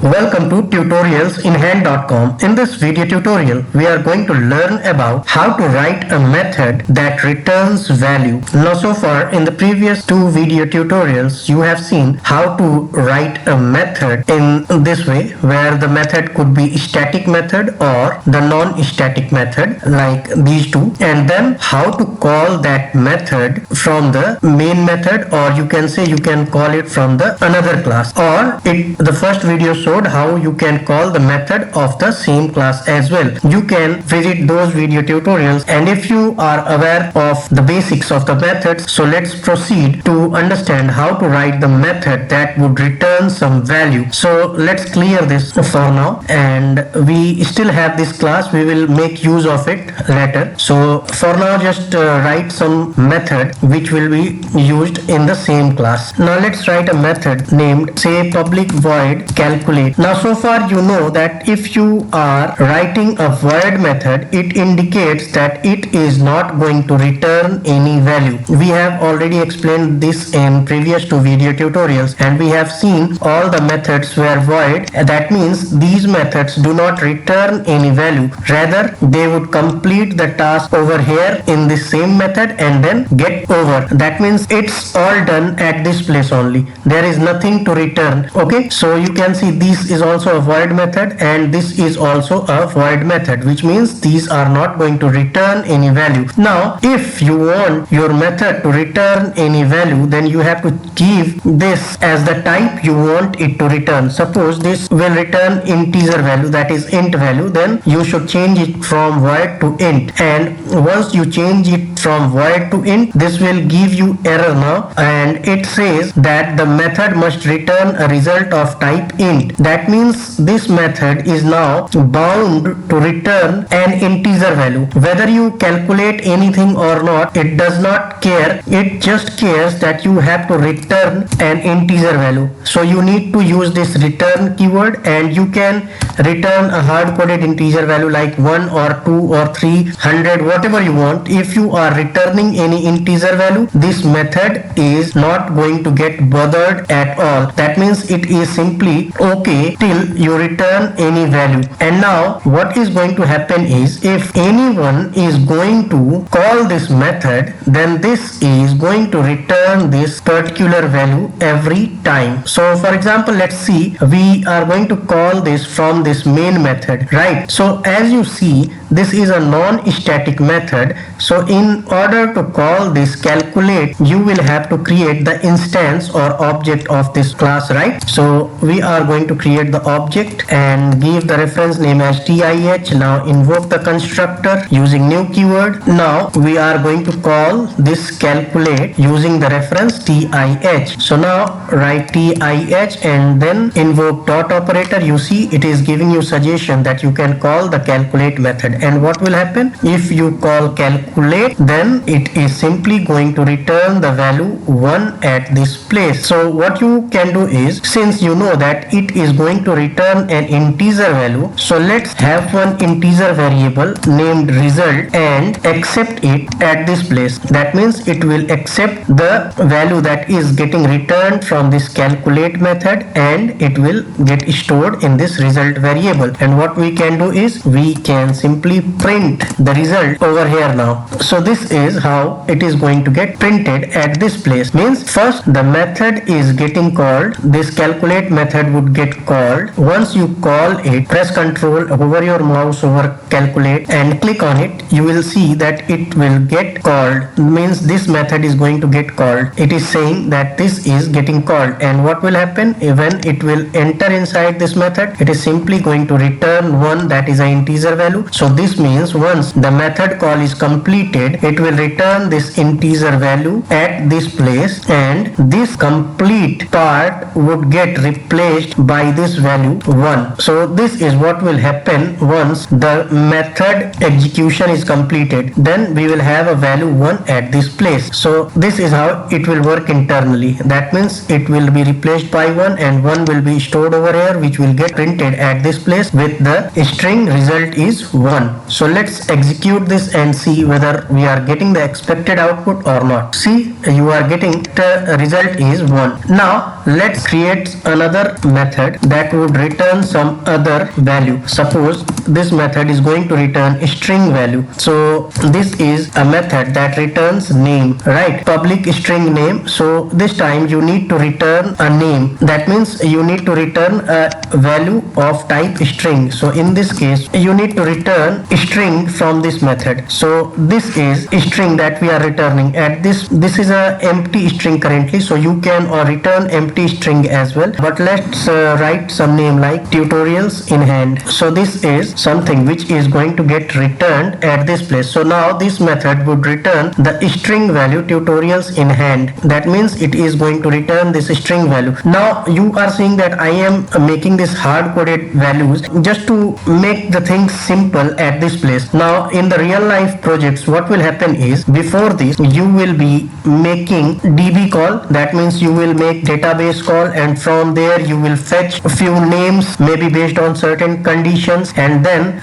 Welcome to tutorialsinhand.com. In this video tutorial, we are going to learn about how to write a method that returns value. Now so far in the previous two video tutorials, you have seen how to write a method in this way, where the method could be static method or the non-static method like these two, and then how to call that method from the main method, or you can say you can call it from the another class, or the first video showed how you can call the method of the same class as well. You can visit those video tutorials, and if you are aware of the basics of the methods, so let's proceed to understand how to write the method that would return some value. So let's clear this for now, and we still have this class. We will make use of it later. So for now, just write some method which will be used in the same class. Now let's write a method named say public void calculate. Now so far you know that if you are writing a void method, it indicates that it is not going to return any value. We have already explained this in previous two video tutorials, and we have seen all the methods were void. That means these methods do not return any value. Rather, they would complete the task over here in the same method and then get over. That means it's all done at this place only. There is nothing to return. Okay, so you can see this is also a void method and this is also a void method, which means these are not going to return any value. Now if you want your method to return any value, then you have to give this as the type you want it to return. Suppose this will return integer value, that is int value, then you should change it from void to int, and once you change it from void to int, this will give you error now, and it says that the method must return a result of type int. That means this method is now bound to return an integer value. Whether you calculate anything or not, it does not care. It just cares that you have to return an integer value. So you need to use this return keyword, and you can return a hard-coded integer value like 1 or 2 or 3, 100, whatever you want. If you are returning any integer value, this method is not going to get bothered at all. That means it is simply okay till you return any value. And now what is going to happen is, if anyone is going to call this method, then this is going to return this particular value every time. So for example, let's see, we are going to call this from this main method, right? So as you see, this is a non-static method. So in order to call this calculate, you will have to create the instance or object of this class, right? So we are going to create the object and give the reference name as TIH. Now invoke the constructor using new keyword. Now we are going to call this calculate using the reference TIH. So now write TIH and then invoke dot operator. You see it is giving you suggestion that you can call the calculate method. And what will happen if you call calculate? Then it is simply going to return the value 1 at this place. So what you can do is, since you know that it is going to return an integer value, so let's have one integer variable named result and accept it at this place. That means it will accept the value that is getting returned from this calculate method, and it will get stored in this result variable. And what we can do is, we can simply print the result over here now. So this is how it is going to get printed at this place. Means first the method is getting called, this calculate method would get called. Once you call it, press Ctrl, hover your mouse over calculate and click on it, you will see that it will get called. Means this method is going to get called. It is saying that this is getting called, and what will happen when it will enter inside this method? It is simply going to return 1, that is an integer value. So this means once the method call is completed, it will return this integer value at this place, and this complete part would get replaced by this value 1. So this is what will happen once the method execution is completed. Then we will have a value 1 at this place. So this is how it will work internally. That means it will be replaced by 1, and 1 will be stored over here, which will get printed at at this place with the string result is 1. So let's execute this and see whether we are getting the expected output or not. See, you are getting the result is 1. Now let's create another method that would return some other value. Suppose this method is going to return a string value. So this is a method that returns name, right? Public string name. So this time you need to return a name. That means you need to return a value of type string. So in this case you need to return a string from this method. So this is a string that we are returning, and this is a empty string currently, so you can return empty string as well. But let's write some name like tutorials in hand. So this is something which is going to get returned at this place. So now this method would return the string value tutorials in hand. That means it is going to return this string value. Now you are seeing that I am making this hard coded values just to make the things simple at this place. Now in the real life projects, what will happen is, before this you will be making DB call. That means you will make database call, and from there you will fetch a few names maybe based on certain conditions, and then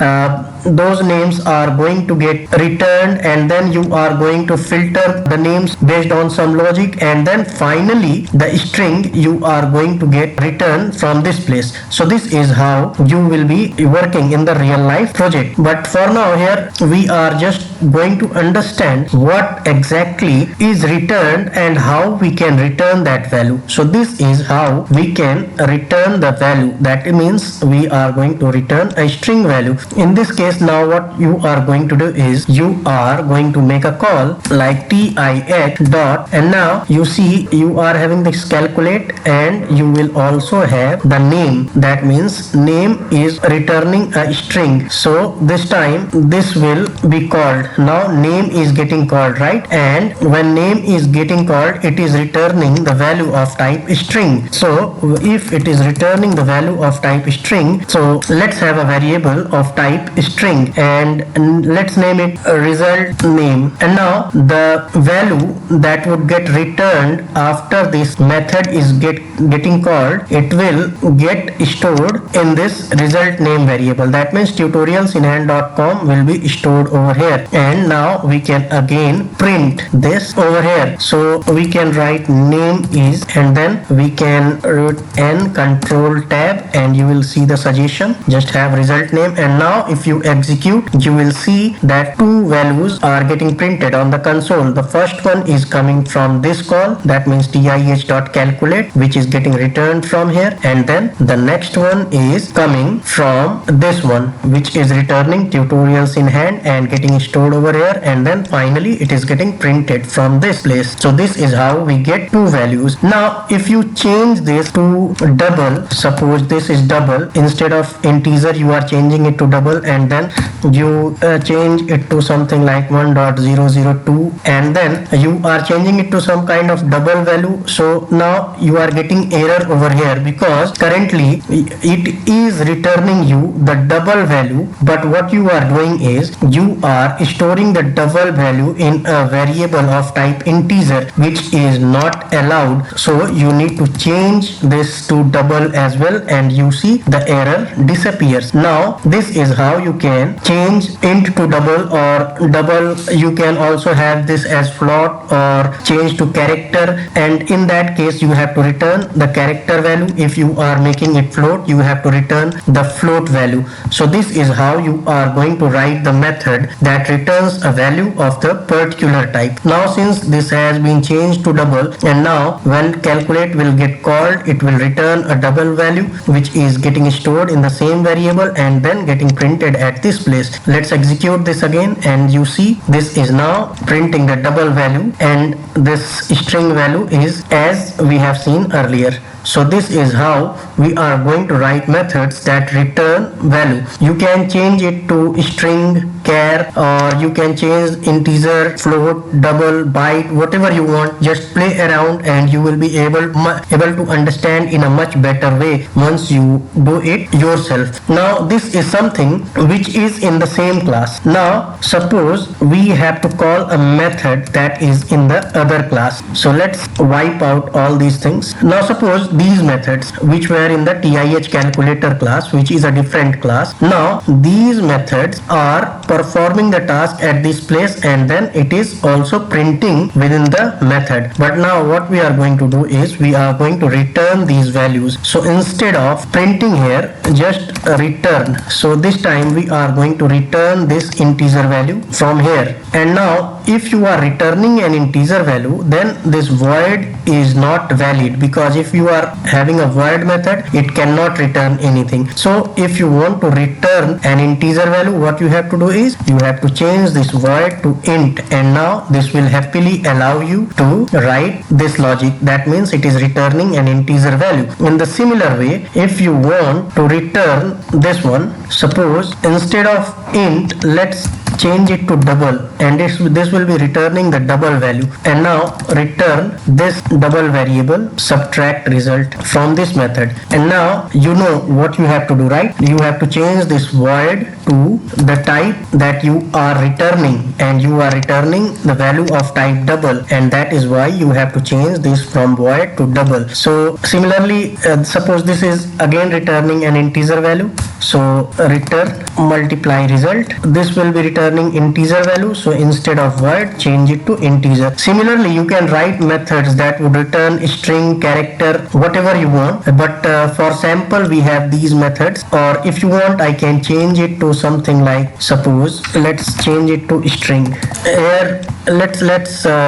those names are going to get returned, and then you are going to filter the names based on some logic, and then finally the string you are going to get returned from this place. So this is how you will be working in the real life project. But for now here we are just going to understand what exactly is returned and how we can return that value. So this is how we can return the value. That means we are going to return a string value. In this case, now what you are going to do is you are going to make a call like tix dot, and now you see you are having this calculate, and you will also have the name. That means name is returning a string. So this time this will be called. Now name is getting called, right? And when name is getting called, it is returning the value of type string. So if it is returning the value of type string, so let's have a variable of type string, and let's name it result name. And now the value that would get returned after this method is getting called, it will get stored in this result name variable. That means tutorialsinhand.com will be stored over here, and now we can again print this over here. So we can write name is, and then we can root n control tab, and you will see the suggestion, just have result name. And now if you execute, you will see that two values are getting printed on the console. The first one is coming from this call, that means tih.calculate, which is getting returned from here, and then the next one is coming from this one, which is returning tutorials in hand and getting stored over here, and then finally it is getting printed from this place. So this is how we get two values. Now if you change this to double, suppose this is double, instead of integer you are changing it to double, and then you change it to something like 1.002, and then you are changing it to some kind of double value. So now you are getting error over here, because currently it is returning you the double value, but what you are doing is you are storing the double value in a variable of type integer, which is not allowed. So you need to change this to double as well, and you see the error disappears. Now this is how you can change int to double, or double you can also have this as float or change to character, and in that case you have to return the character value. If you are making it float, you have to return the float value. So this is how you are going to write the method that returns a value of the particular type. Now since this has been changed to double, and now when calculate will get called, it will return a double value which is getting stored in the same variable and then getting printed at this place. Let's execute this again, and you see this is now printing the double value, and this string value is as we have seen earlier. So this is how we are going to write methods that return value. You can change it to string, char, or you can change integer, float, double, byte, whatever you want. Just play around and you will be able to understand in a much better way once you do it yourself. Now this is something which is in the same class. Now suppose we have to call a method that is in the other class. So let's wipe out all these things. Now suppose these methods which were in the TIH calculator class, which is a different class. Now these methods are performing the task at this place, and then it is also printing within the method. But now what we are going to do is we are going to return these values. So instead of printing here, just return. So this time we are going to return this integer value from here. And now if you are returning an integer value, then this void is not valid, because if you are having a void method, it cannot return anything. So if you want to return an integer value, what you have to do is you have to change this void to int, and now this will happily allow you to write this logic. That means it is returning an integer value. In the similar way, if you want to return this one, suppose instead of int, let's change it to double, and this will be returning the double value. And now return this double variable, subtract result from this method. And now you know what you have to do, right? You have to change this void to the type that you are returning, and you are returning the value of type double, and that is why you have to change this from void to double. So similarly, suppose this is again returning an integer value, so return multiply result. This will be returning integer value, so instead of void, change it to integer. Similarly, you can write methods that would return string, character, whatever you want, but for sample we have these methods. Or if you want, I can change it to something like, suppose let's change it to string. Here let's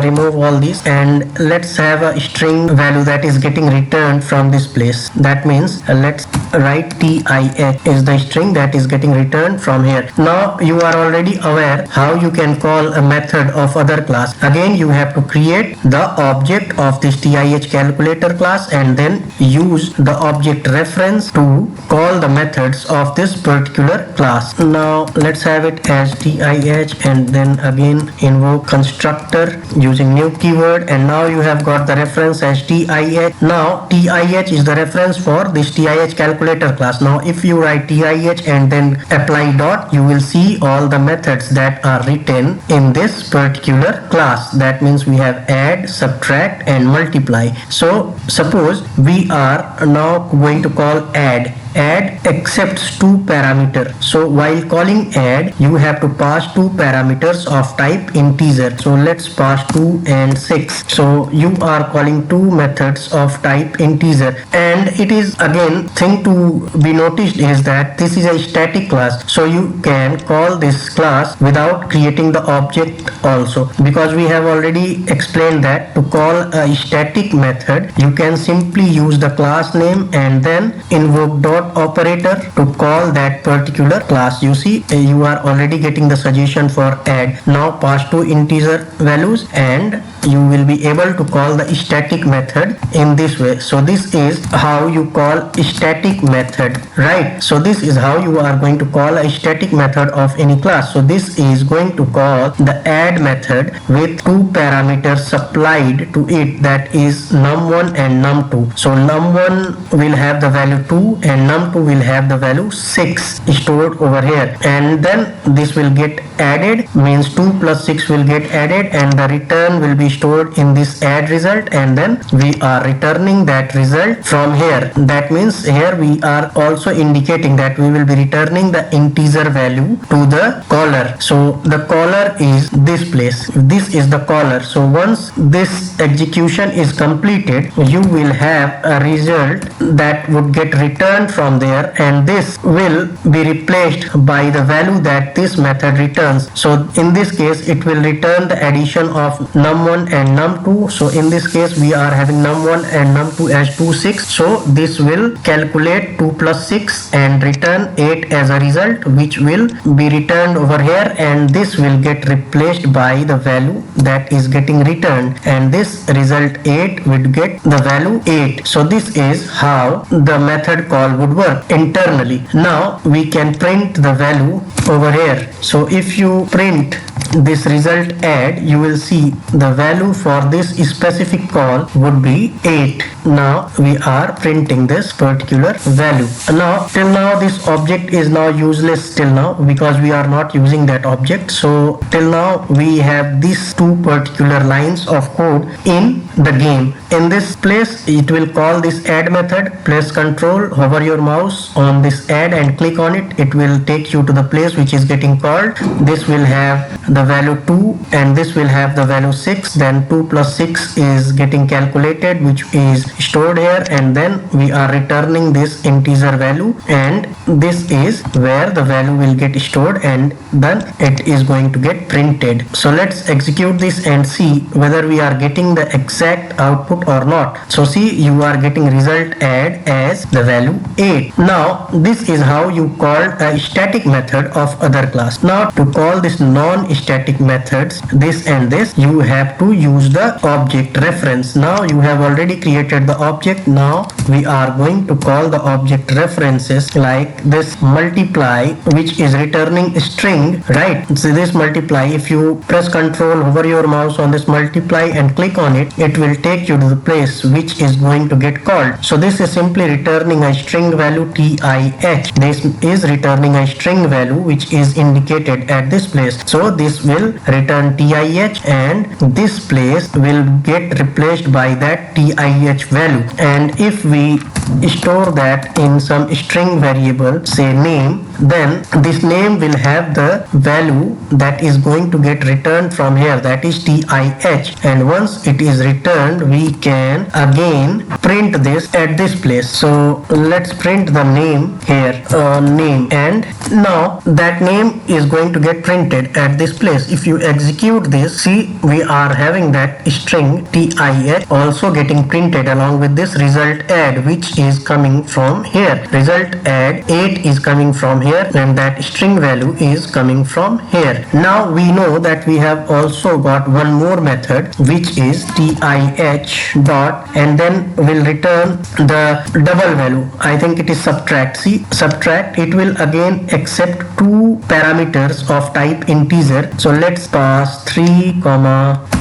remove all these, and let's have a string value that is getting returned from this place. That means let's write TIH is the string that is getting returned from here. Now you are already aware how you can call a method of other class. Again, you have to create the object of this TIH calculator class, and then use the object reference to call the methods of this particular class. Now let's have it as TIH, and then again invoke constructor using new keyword, and now you have got the reference as TIH. Now TIH is the reference for this TIH calculator class. Now if you write TIH and then apply dot, you will see all the methods that are written in this particular class. That means we have add, subtract, and multiply. So suppose we are now going to call add. Add accepts two parameters. So while calling add, you have to pass two parameters of type integer. So let's pass 2 and 6. So you are calling two methods of type integer. And it is again thing to be noticed is that this is a static class. So you can call this class without creating the object also, because we have already explained that to call a static method, you can simply use the class name and then invoke dot operator to call that particular class. You see, you are already getting the suggestion for add. Now pass two integer values, and you will be able to call the static method in this way. So this is how you call a static method, right? So this is how you are going to call a static method of any class. So this is going to call the add method with two parameters supplied to it, that is num1 and num2. So num1 will have the value 2 and num2 will have the value 6 stored over here, and then this will get added, means 2 plus 6 will get added, and the return will be stored in this add result, and then we are returning that result from here. That means here we are also indicating that we will be returning the integer value to the caller. So the caller is this place. This is the caller. So once this execution is completed, you will have a result that would get returned from there, and this will be replaced by the value that this method returns. So in this case, it will return the addition of num1 and num2. So in this case, we are having num1 and num2 as 2, 6. So this will calculate 2 plus 6 and return 8 as a result, which will be returned over here, and this will get replaced by the value that is getting returned, and this result 8 would get the value 8. So this is how the method call would work internally. Now we can print the value over here. So if you print this result add, you will see the value for this specific call would be 8. Now we are printing this particular value. Now till now this object is now useless till now, because we are not using that object. So till now we have these two particular lines of code in the game. In this place, it will call this add method. Press control, hover your mouse on this add and click on it. It will take you to the place which is getting called. This will have the value 2 and this will have the value 6. Then 2 plus 6 is getting calculated, which is stored here, and then we are returning this integer value, and this is where the value will get stored and then it is going to get printed. So let's execute this and see whether we are getting the exact output or not. So see, you are getting result add as the value 8. Now this is how you call a static method of other class. Now to call this non-static methods, this and this, you have to use the object reference. Now you have already created the object. Now we are going to call the object references like this multiply, which is returning string, right? So this multiply, if you press control, hover your mouse on this multiply and click on it, it will take you to the place which is going to get called. So this is simply returning a string value TIH. This is returning a string value which is indicated at this place. So this will return TIH and this place will get replaced by that TIH value. And if we store that in some string variable, say name, then this name will have the value that is going to get returned from here, that is TIH. And once it is returned, we can again print this at this place. So let's print the name here, name, and now that name is going to get printed at this place. If you execute this, see, we are having that string TIH also getting printed along with this result add, which is coming from here. Result add 8 is coming from here and that string value is coming from here. Now we know that we have also got one more method, which is TIH dot, and then will return the double value. I think it is subtract. See, subtract, it will again accept two parameters of type integer. So let's pass 3,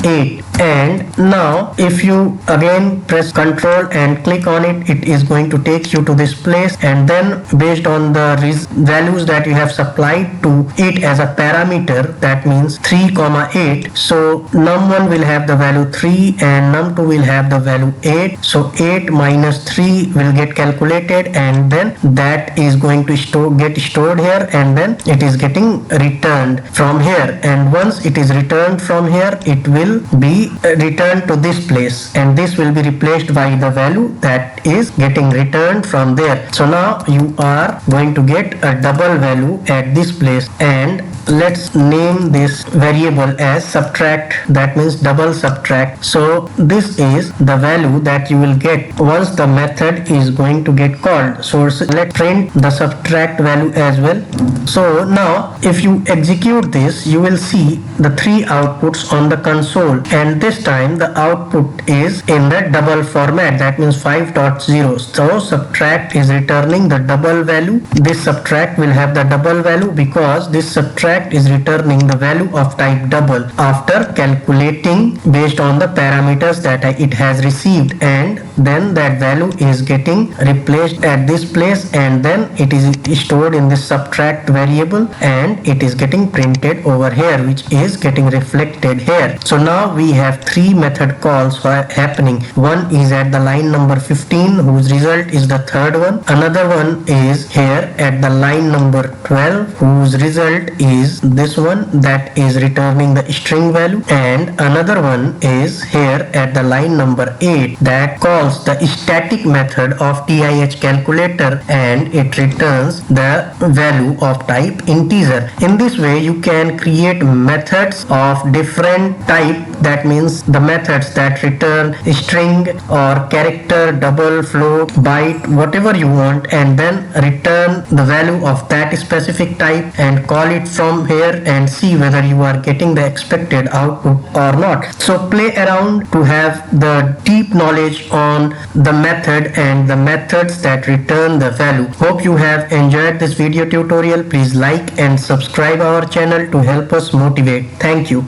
8. And now if you again press control and click on it, it is going to take you to this place, and then based on the values that you have supplied to it as a parameter, that means 3, 8. So num1 will have the value 3 and num2 will have the value 8. So 8 minus 3 will get calculated and then that is going to get stored here, and then it is getting returned from here. And once it is returned from here, it will be returned to this place, and this will be replaced by the value that is getting returned from there. So now you are going to get a double value at this place, and let's name this variable as subtract, that means double subtract. So this is the value that you will get once the method is going to get called. So let's print the subtract value as well. So now if you execute this, you will see the three outputs on the console, and this time the output is in the double format, that means 5.0. So subtract is returning the double value. This subtract will have the double value because this subtract is returning the value of type double after calculating based on the parameters that it has received, and then that value is getting replaced at this place, and then it is stored in this subtract variable and it is getting printed over here, which is getting reflected here. So now we have three method calls happening. One is at the line number 15, whose result is the third one. Another one is here at the line number 12, whose result is this one, that is returning the string value. And another one is here at the line number 8, that calls the static method of TIH calculator and it returns the value of type integer. In this way you can create methods of different type, that means the methods that return string or character, double, float, byte, whatever you want, and then return the value of that specific type and call it from here and see whether you are getting the expected output or not. So play around to have the deep knowledge on the method and the methods that return the value. Hope you have enjoyed this video tutorial. Please like and subscribe our channel to help us motivate. Thank you.